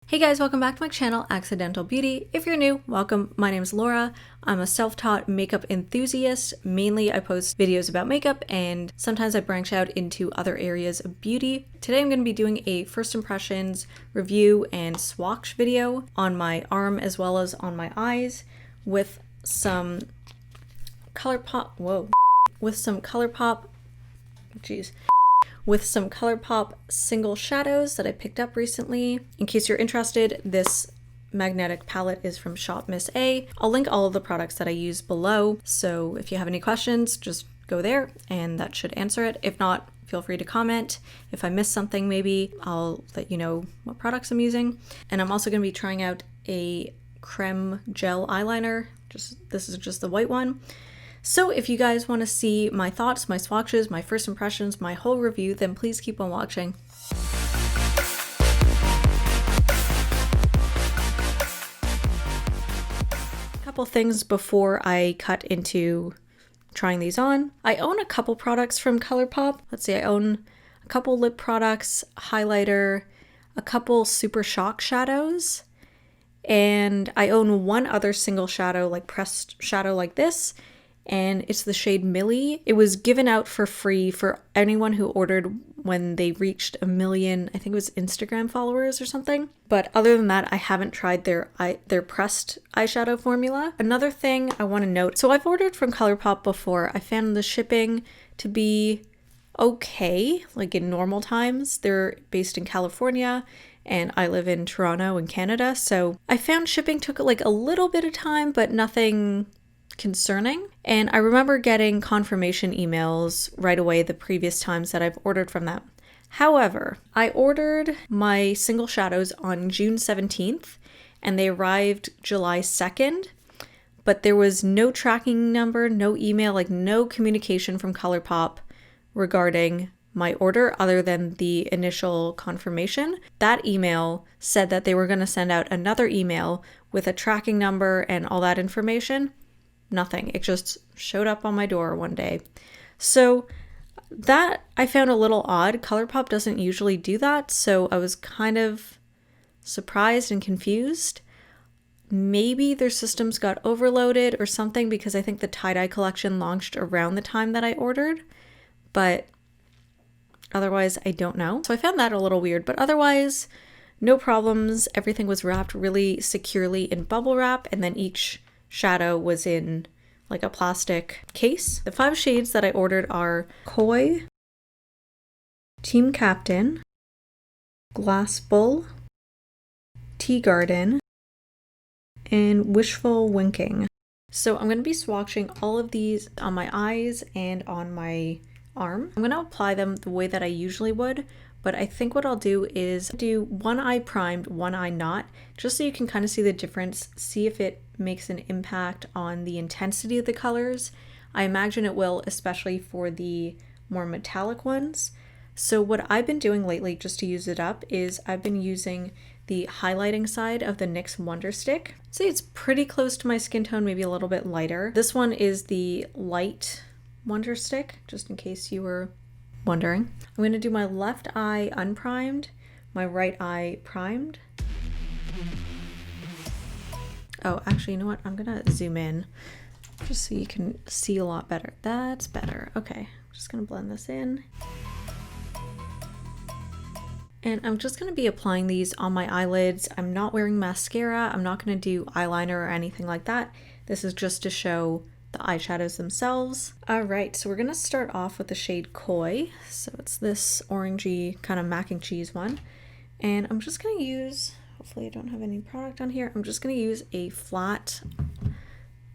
Hey guys, welcome back to my channel, Accidental Beauty. If you're new, welcome. My name is Laura. I'm a self-taught makeup enthusiast. Mainly I post videos about makeup and sometimes I branch out into other areas of beauty. Today I'm going to be doing a first impressions review and swatch video on my arm as well as on my eyes with some ColourPop, with some ColourPop single shadows that I picked up recently. In case you're interested, this magnetic palette is from Shop Miss A. I'll link all of the products that I use below, so if you have any questions, just go there and that should answer it. If not, feel free to comment. If I miss something, maybe I'll let you know what products I'm using. And I'm also going to be trying out a creme gel eyeliner. This is just the white one. So if you guys want to see my thoughts, my swatches, my first impressions, my whole review, then please keep on watching. A couple things before I cut into trying these on. I own a couple products from ColourPop. Let's see, I own a couple lip products, highlighter, a couple Super Shock shadows, and I own one other single shadow, like pressed shadow like this. And it's the shade Millie. It was given out for free for anyone who ordered when they reached 1 million, I think it was Instagram followers or something. But other than that, I haven't tried their pressed eyeshadow formula. Another thing I want to note, so I've ordered from ColourPop before. I found the shipping to be okay, like in normal times. They're based in California and I live in Toronto in Canada. So I found shipping took like a little bit of time, but nothing concerning. And I remember getting confirmation emails right away the previous times that I've ordered from them. However, I ordered my single shadows on June 17th and they arrived July 2nd, but there was no tracking number, no email, like no communication from ColourPop regarding my order other than the initial confirmation. That email said that they were going to send out another email with a tracking number and all that information. Nothing. It just showed up on my door one day. So that I found a little odd. ColourPop doesn't usually do that, so I was kind of surprised and confused. Maybe their systems got overloaded or something because I think the tie-dye collection launched around the time that I ordered, but otherwise I don't know. So I found that a little weird, but otherwise no problems. Everything was wrapped really securely in bubble wrap, and then each shadow was in like a plastic case. The 5 shades that I ordered are Koi, Team Captain, Glass Bull, Tea Garden, and Wishful Winking. So I'm going to be swatching all of these on my eyes and on my arm. I'm going to apply them the way that I usually would, but I think what I'll do is do one eye primed, one eye not, just so you can kind of see the difference, see if it makes an impact on the intensity of the colors. I imagine it will, especially for the more metallic ones. So what I've been doing lately, just to use it up, is I've been using the highlighting side of the NYX Wonder Stick. See, it's pretty close to my skin tone, maybe a little bit lighter. This one is the light Wonder Stick, just in case you were wondering. I'm going to do my left eye unprimed, my right eye primed. Oh, actually, you know what? I'm going to zoom in just so you can see a lot better. That's better. Okay, I'm just going to blend this in. And I'm just going to be applying these on my eyelids. I'm not wearing mascara. I'm not going to do eyeliner or anything like that. This is just to show the eyeshadows themselves. All right, so we're going to start off with the shade Koi. So it's this orangey kind of mac and cheese one. And I'm just going to use, hopefully I don't have any product on here, I'm just going to use a flat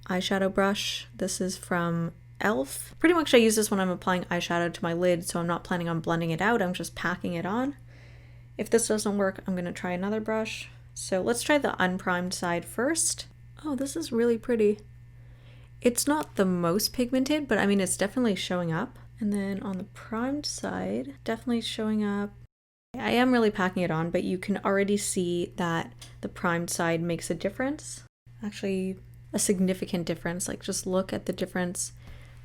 eyeshadow brush. This is from e.l.f. Pretty much I use this when I'm applying eyeshadow to my lid, so I'm not planning on blending it out, I'm just packing it on. If this doesn't work, I'm going to try another brush. So let's try the unprimed side first. Oh, this is really pretty. It's not the most pigmented, but I mean, it's definitely showing up. And then on the primed side, definitely showing up. I am really packing it on, but you can already see that the primed side makes a difference. Actually, a significant difference. Like, just look at the difference.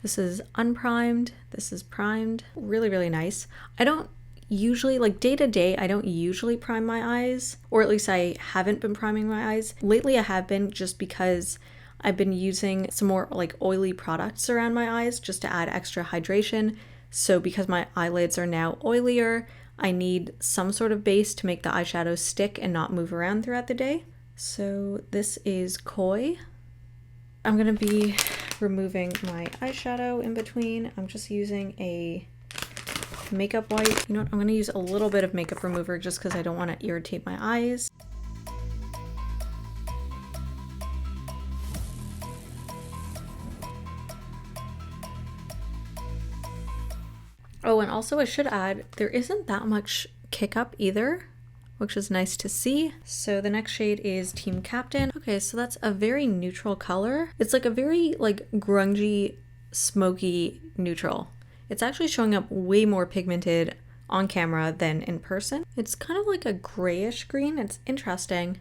This is unprimed, this is primed. Really, really nice. I don't usually, like day to day, I don't usually prime my eyes, or at least I haven't been priming my eyes. Lately I have been, just because I've been using some more like oily products around my eyes just to add extra hydration. So because my eyelids are now oilier, I need some sort of base to make the eyeshadow stick and not move around throughout the day. So this is Koi. I'm gonna be removing my eyeshadow in between. I'm just using a makeup wipe. You know what, I'm gonna use a little bit of makeup remover just because I don't want to irritate my eyes. Oh, and also I should add, there isn't that much kick up either, which is nice to see. So the next shade is Team Captain. Okay, so that's a very neutral color. It's like a very like grungy, smoky neutral. It's actually showing up way more pigmented on camera than in person. It's kind of like a grayish green. It's interesting.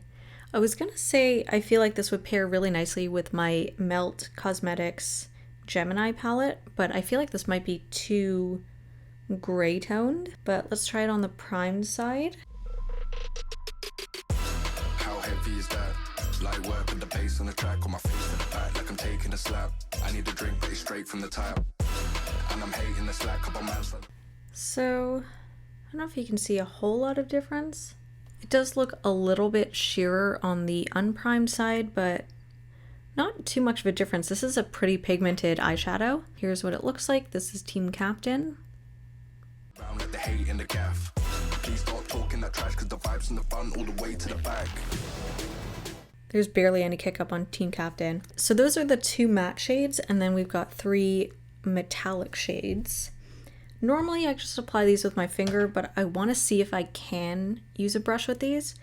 I was gonna say I feel like this would pair really nicely with my Melt Cosmetics Gemini palette, but I feel like this might be too gray toned. But let's try it on the primed side. How heavy is that? Light work with the bass on the track, on my face in the back like I'm taking a slap. I need a drink, but it's straight from the tap. And I'm hating the slack, couple man's. So I don't know if you can see a whole lot of difference. It does look a little bit sheerer on the unprimed side, but not too much of a difference. This is a pretty pigmented eyeshadow. Here's what it looks like. This is Team Captain. Let the hate in the gaff. Please stop talking that trash, because the vibes in the front all the way to the back. There's barely any kick up on Team Captain. So those are the two matte shades, and then we've got 3 metallic shades. Normally I just apply these with my finger, but I want to see if I can use a brush with these.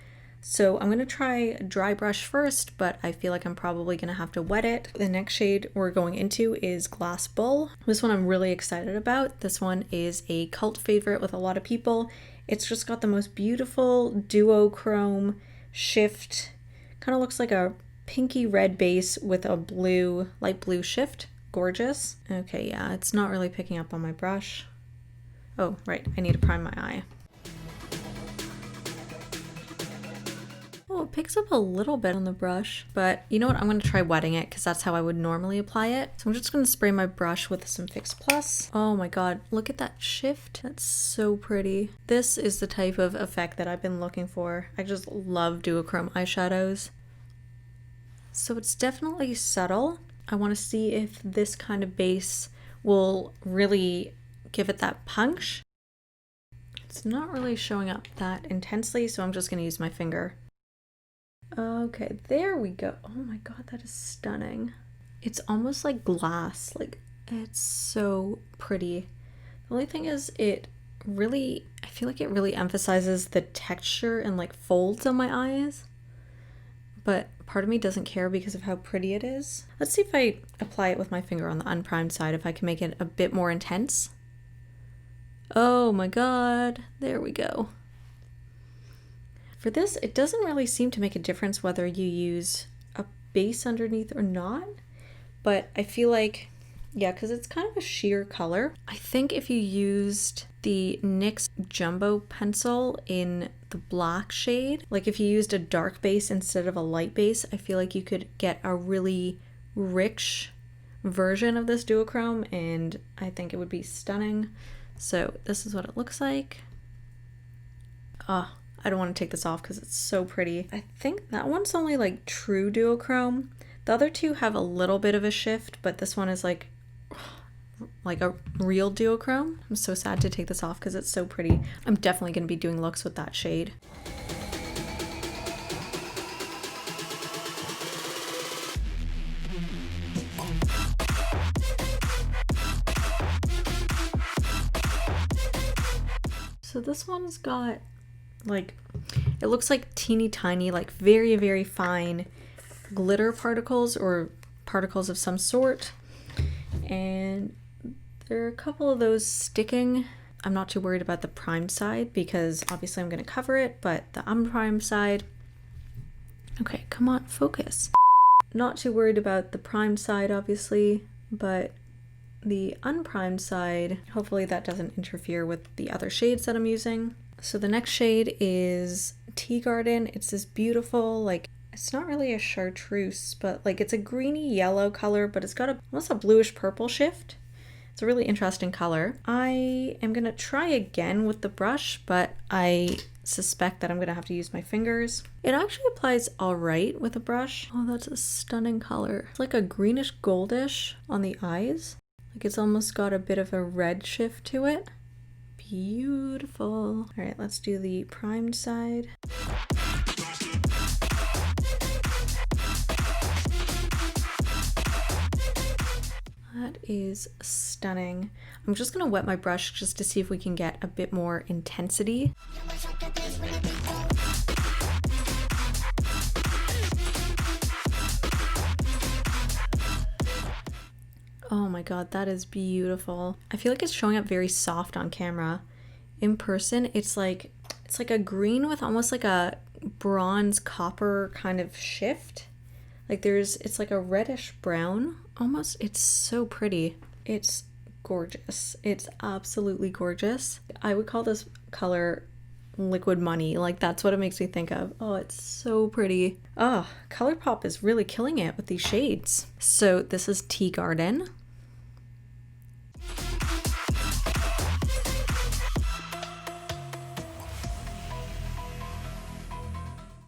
So I'm going to try a dry brush first, but I feel like I'm probably going to have to wet it. The next shade we're going into is Glass Bull. This one I'm really excited about. This one is a cult favorite with a lot of people. It's just got the most beautiful duochrome shift. Kind of looks like a pinky red base with a blue, light blue shift. Gorgeous. Okay, yeah, it's not really picking up on my brush. Oh, right, I need to prime my eye. Oh, it picks up a little bit on the brush, but you know what? I'm going to try wetting it because that's how I would normally apply it. So I'm just going to spray my brush with some Fix Plus. Oh my god, look at that shift. That's so pretty. This is the type of effect that I've been looking for. I just love duochrome eyeshadows. So it's definitely subtle. I want to see if this kind of base will really give it that punch. It's not really showing up that intensely, so I'm just going to use my finger. Okay, there we go. Oh my god, that is stunning. It's almost like glass. Like, it's so pretty. The only thing is I feel like it really emphasizes the texture and like folds on my eyes. But part of me doesn't care because of how pretty it is. Let's see if I apply it with my finger on the unprimed side, if I can make it a bit more intense. Oh my god, there we go. For this, it doesn't really seem to make a difference whether you use a base underneath or not, but I feel like, yeah, because it's kind of a sheer color. I think if you used the NYX Jumbo pencil in the black shade, like if you used a dark base instead of a light base, I feel like you could get a really rich version of this duochrome, and I think it would be stunning. So this is what it looks like. I don't want to take this off because it's so pretty. I think that one's only like true duochrome. The other two have a little bit of a shift, but this one is like a real duochrome. I'm so sad to take this off because it's so pretty. I'm definitely going to be doing looks with that shade. So this one's got like, it looks like teeny tiny, like very, very fine glitter particles or particles of some sort. And there are a couple of those sticking. I'm not too worried about the primed side because obviously I'm going to cover it, but the unprimed side, okay, come on, focus. Not too worried about the primed side, obviously, but the unprimed side. Hopefully that doesn't interfere with the other shades that I'm using. So the next shade is Tea Garden. It's this beautiful, like, it's not really a chartreuse, but like it's a greeny yellow color, but it's got almost a bluish purple shift. It's a really interesting color. I am gonna try again with the brush, but I suspect that I'm gonna have to use my fingers. It actually applies all right with a brush. Oh, that's a stunning color. It's like a greenish goldish on the eyes. Like it's almost got a bit of a red shift to it. Beautiful. All right, let's do the primed side. That is stunning. I'm just gonna wet my brush just to see if we can get a bit more intensity. Oh my god, that is beautiful. I feel like it's showing up very soft on camera. In person, it's like a green with almost like a bronze copper kind of shift. Like it's like a reddish brown almost. It's so pretty. It's gorgeous. It's absolutely gorgeous. I would call this color liquid money. Like that's what it makes me think of. Oh, it's so pretty. Oh, ColourPop is really killing it with these shades. So this is Tea Garden.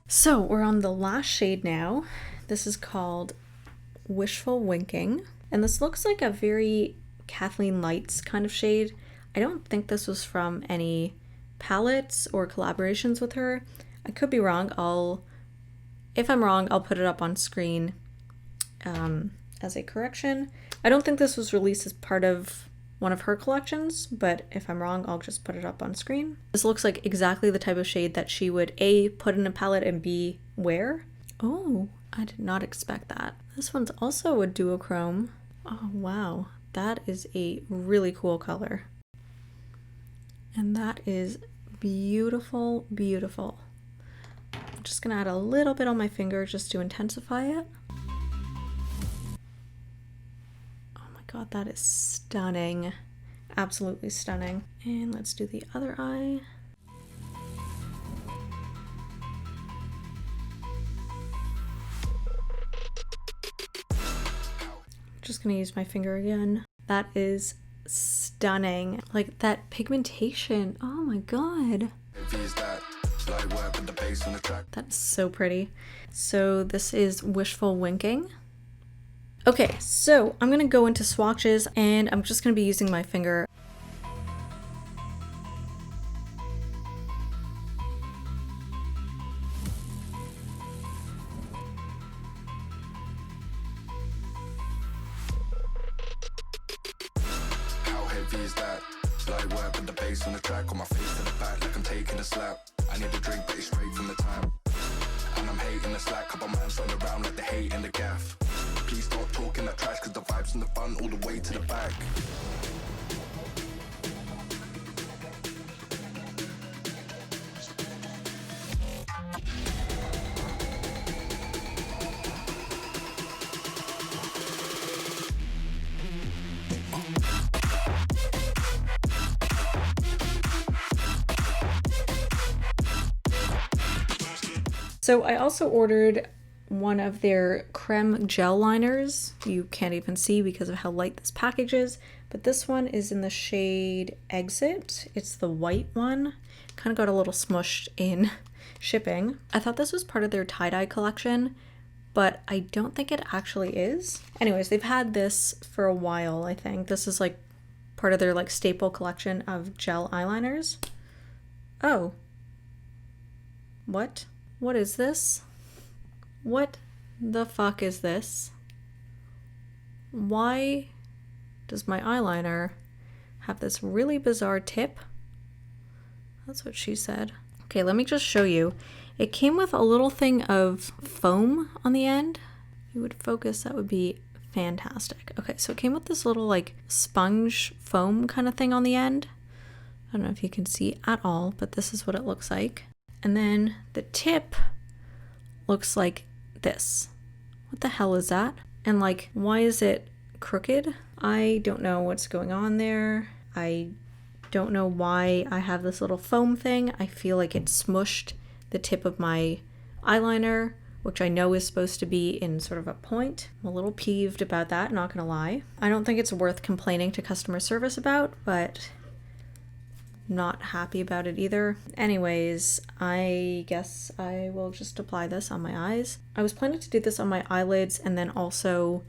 So we're on the last shade now. This is called Wishful Winking. And this looks like a very Kathleen Lights kind of shade. I don't think this was from any palettes or collaborations with her. I could be wrong. If I'm wrong, I'll put it up on screen as a correction. I don't think this was released as part of one of her collections, but if I'm wrong, I'll just put it up on screen. This looks like exactly the type of shade that she would A, put in a palette and B, wear. Oh, I did not expect that. This one's also a duochrome. Oh, wow. That is a really cool color. And that is beautiful, beautiful. I'm just gonna add a little bit on my finger just to intensify it. Oh my god, that is stunning. Absolutely stunning. And let's do the other eye. Just gonna use my finger again. That is stunning. Like that pigmentation. Oh my god. That's so pretty. So this is Wishful Winking. Okay, so I'm gonna go into swatches and I'm just gonna be using my finger. Is that light work with the bass on the track on my face to the back like I'm taking a slap. I need a drink but it's straight from the tap, and I'm hating the slack. Couple man thrown around like the hate in the gaff. Please stop talking that trash cause the vibes in the front all the way to the back. So I also ordered one of their creme gel liners. You can't even see because of how light this package is, but this one is in the shade Exit. It's the white one. Kind of got a little smushed in shipping. I thought this was part of their tie-dye collection, but I don't think it actually is. Anyways, they've had this for a while, I think. This is like part of their like staple collection of gel eyeliners. Oh. What? What is this? What the fuck is this? Why does my eyeliner have this really bizarre tip? That's what she said. Okay, let me just show you. It came with a little thing of foam on the end. If you would focus, that would be fantastic. Okay, so it came with this little like sponge foam kind of thing on the end. I don't know if you can see at all, but this is what it looks like. And then the tip looks like this. What the hell is that? And like, why is it crooked? I don't know what's going on there. I don't know why I have this little foam thing. I feel like it smushed the tip of my eyeliner, which I know is supposed to be in sort of a point. I'm a little peeved about that, not gonna lie. I don't think it's worth complaining to customer service about, but not happy about it either. Anyways, I guess I will just apply this on my eyes. I was planning to do this on my eyelids and then also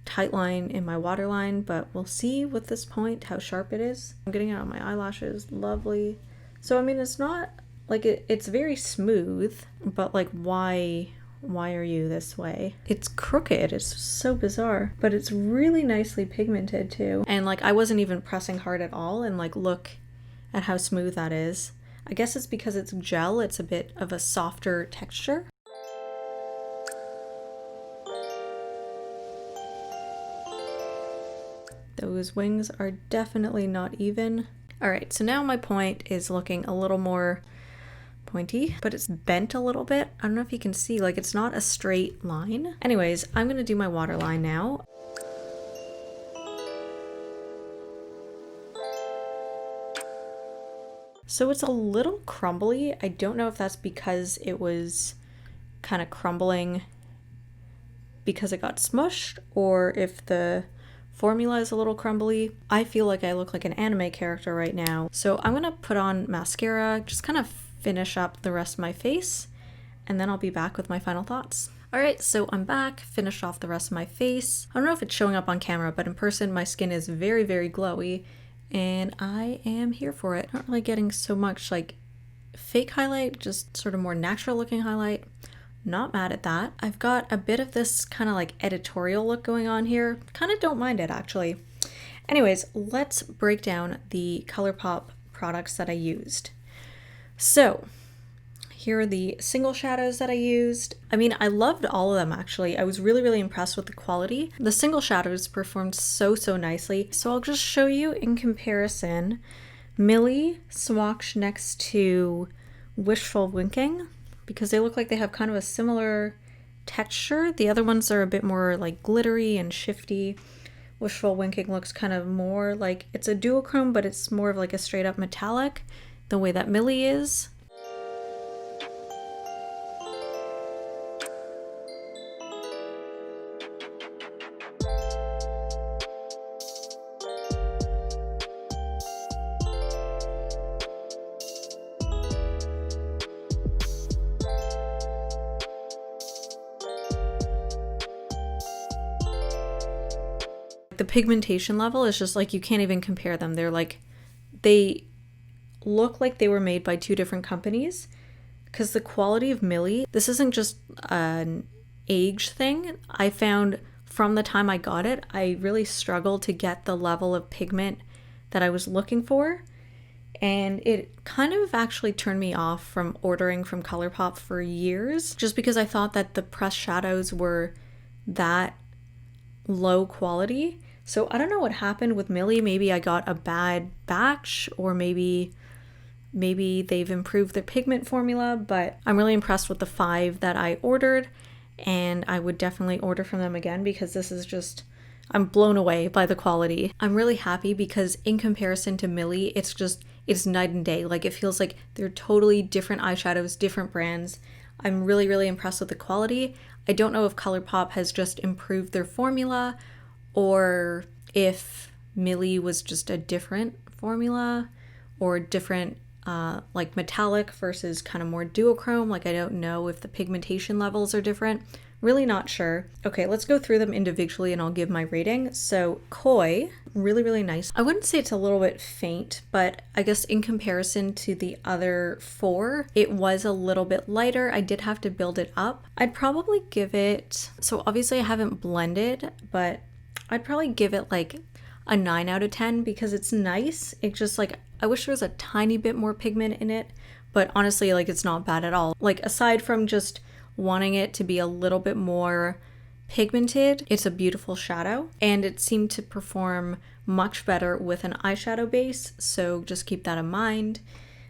tightline in my waterline, but we'll see with this point how sharp it is. I'm getting it on my eyelashes. Lovely. So I mean, it's not like it's very smooth, but like why are you this way? It's crooked. It's so bizarre, but it's really nicely pigmented too. And like I wasn't even pressing hard at all, and like look at how smooth that is. I guess it's because it's gel, it's a bit of a softer texture. Those wings are definitely not even. All right, so now my point is looking a little more pointy, but it's bent a little bit. I don't know if you can see, like it's not a straight line. Anyways, I'm gonna do my waterline now. So it's a little crumbly. I don't know if that's because it was kind of crumbling because it got smushed, or if the formula is a little crumbly. I feel like I look like an anime character right now. So I'm gonna put on mascara, just kind of finish up the rest of my face, and then I'll be back with my final thoughts. All right, so I'm back, finished off the rest of my face. I don't know if it's showing up on camera, but in person my skin is very, very glowy, and I am here for it. Not really getting so much like fake highlight, just sort of more natural looking highlight. Not mad at that. I've got a bit of this kind of like editorial look going on here. Kind of don't mind it actually. Anyways, let's break down the ColourPop products that I used. So here are the single shadows that I used. I mean, I loved all of them actually. I was really, really impressed with the quality. The single shadows performed so nicely. So I'll just show you in comparison. Millie swatch next to Wishful Winking, because they look like they have kind of a similar texture. The other ones are a bit more like glittery and shifty. Wishful Winking looks kind of more like it's a duochrome, but it's more of like a straight up metallic, the way that Millie is. The pigmentation level is just like, you can't even compare them. They're like, they look like they were made by two different companies, because the quality of Millie, this isn't just an age thing. I found from the time I got it, I really struggled to get the level of pigment that I was looking for. And it kind of actually turned me off from ordering from ColourPop for years, just because I thought that the pressed shadows were that low quality. So I don't know what happened with Millie. Maybe I got a bad batch, or maybe they've improved their pigment formula, but I'm really impressed with the 5 that I ordered, and I would definitely order from them again, because this is just, I'm blown away by the quality. I'm really happy because in comparison to Millie, it's night and day. Like it feels like they're totally different eyeshadows, different brands. I'm really, really impressed with the quality. I don't know if ColourPop has just improved their formula, or if Millie was just a different formula, or different like metallic versus kind of more duochrome. Like I don't know if the pigmentation levels are different. Really not sure. Okay, let's go through them individually and I'll give my rating. So Koi, really, really nice. I wouldn't say it's a little bit faint, but I guess in comparison to the other 4, it was a little bit lighter. I did have to build it up. I'd probably give it, so obviously I haven't blended, but I'd probably give it like a 9 out of 10 because it's nice. It's just like, I wish there was a tiny bit more pigment in it, but honestly, like it's not bad at all. Like aside from just wanting it to be a little bit more pigmented, it's a beautiful shadow, and it seemed to perform much better with an eyeshadow base, so just keep that in mind.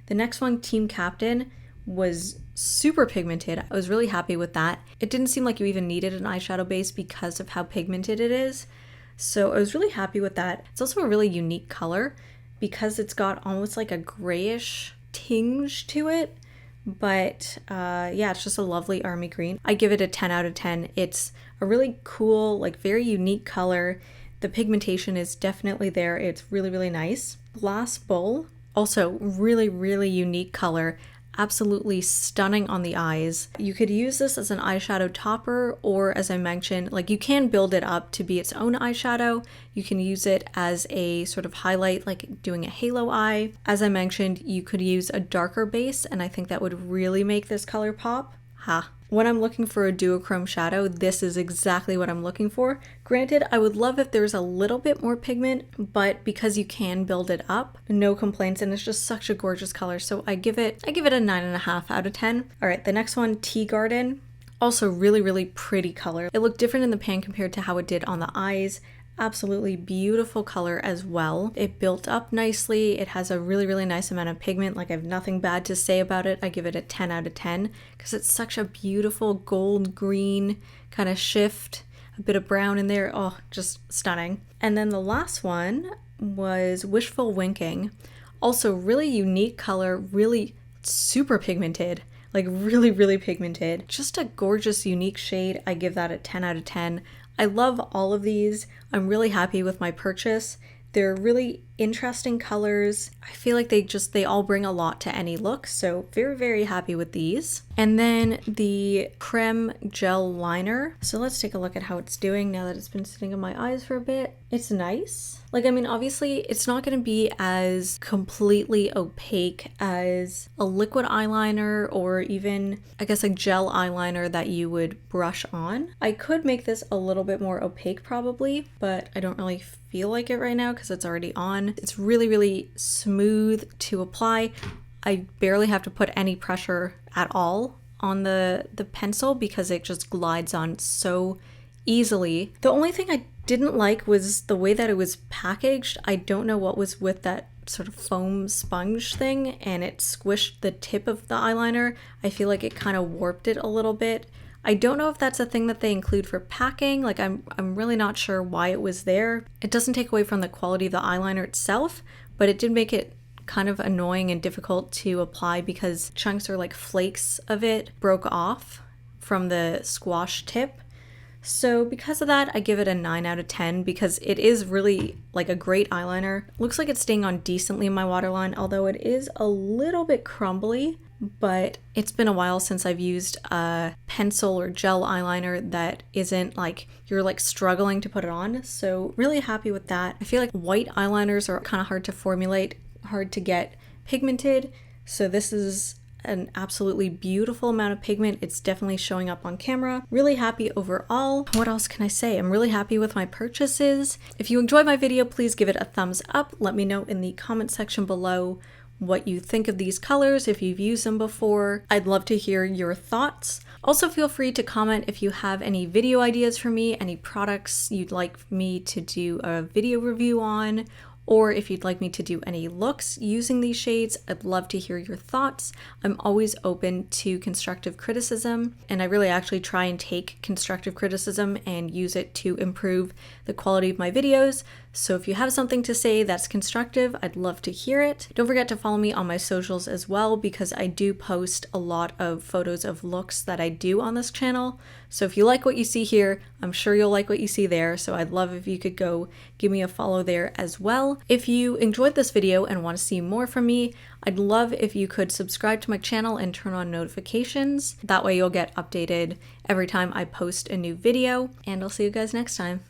The next one, Team Captain, was super pigmented. I was really happy with that. It didn't seem like you even needed an eyeshadow base because of how pigmented it is. So I was really happy with that. It's also a really unique color because it's got almost like a grayish tinge to it. But yeah, it's just a lovely army green. I give it a 10 out of 10. It's a really cool, like very unique color. The pigmentation is definitely there. It's really, really nice. Glass Bull, also really, really unique color. Absolutely stunning on the eyes. You could use this as an eyeshadow topper, or as I mentioned, like you can build it up to be its own eyeshadow. You can use it as a sort of highlight, like doing a halo eye. As I mentioned, you could use a darker base, and I think that would really make this color pop. Ha. When I'm looking for a duochrome shadow, this is exactly what I'm looking for. Granted, I would love if there's a little bit more pigment, but because you can build it up, no complaints, and it's just such a gorgeous color. So I give it a 9.5 out of 10. All right, the next one, Tea Garden. Also really, really pretty color. It looked different in the pan compared to how it did on the eyes. Absolutely beautiful color as well. It built up nicely. It has a really, really nice amount of pigment. Like I have nothing bad to say about it. I give it a 10 out of 10 because it's such a beautiful gold green kind of shift. A bit of brown in there. Oh, just stunning. And then the last one was Wishful Winking. Also really unique color, really super pigmented. Like really, really pigmented. Just a gorgeous, unique shade. I give that a 10 out of 10. I love all of these. I'm really happy with my purchase. They're really interesting colors. I feel like they all bring a lot to any look, so very, very happy with these. And then the Creme Gel Liner. So let's take a look at how it's doing now that it's been sitting in my eyes for a bit. It's nice. Like, I mean, obviously it's not going to be as completely opaque as a liquid eyeliner or even, I guess, a gel eyeliner that you would brush on. I could make this a little bit more opaque probably, but I don't really feel like it right now because it's already on. It's really, really smooth to apply. I barely have to put any pressure at all on the pencil because it just glides on so easily. The only thing I didn't like was the way that it was packaged. I don't know what was with that sort of foam sponge thing, and it squished the tip of the eyeliner. I feel like it kind of warped it a little bit. I don't know if that's a thing that they include for packing. Like I'm really not sure why it was there. It doesn't take away from the quality of the eyeliner itself, but it did make it kind of annoying and difficult to apply because chunks or like flakes of it broke off from the squash tip. So because of that, I give it a 9 out of 10 because it is really like a great eyeliner. Looks like it's staying on decently in my waterline, although it is a little bit crumbly. But it's been a while since I've used a pencil or gel eyeliner that isn't like you're like struggling to put it on. So really happy with that. I feel like white eyeliners are kind of hard to formulate, hard to get pigmented. So this is an absolutely beautiful amount of pigment. It's definitely showing up on camera. Really happy overall. What else can I say? I'm really happy with my purchases. If you enjoyed my video, please give it a thumbs up. Let me know in the comment section below what you think of these colors, if you've used them before. I'd love to hear your thoughts. Also feel free to comment if you have any video ideas for me, any products you'd like me to do a video review on, or if you'd like me to do any looks using these shades. I'd love to hear your thoughts. I'm always open to constructive criticism, and I really actually try and take constructive criticism and use it to improve the quality of my videos. So if you have something to say that's constructive, I'd love to hear it. Don't forget to follow me on my socials as well, because I do post a lot of photos of looks that I do on this channel. So if you like what you see here, I'm sure you'll like what you see there. So I'd love if you could go give me a follow there as well. If you enjoyed this video and want to see more from me, I'd love if you could subscribe to my channel and turn on notifications. That way you'll get updated every time I post a new video, and I'll see you guys next time.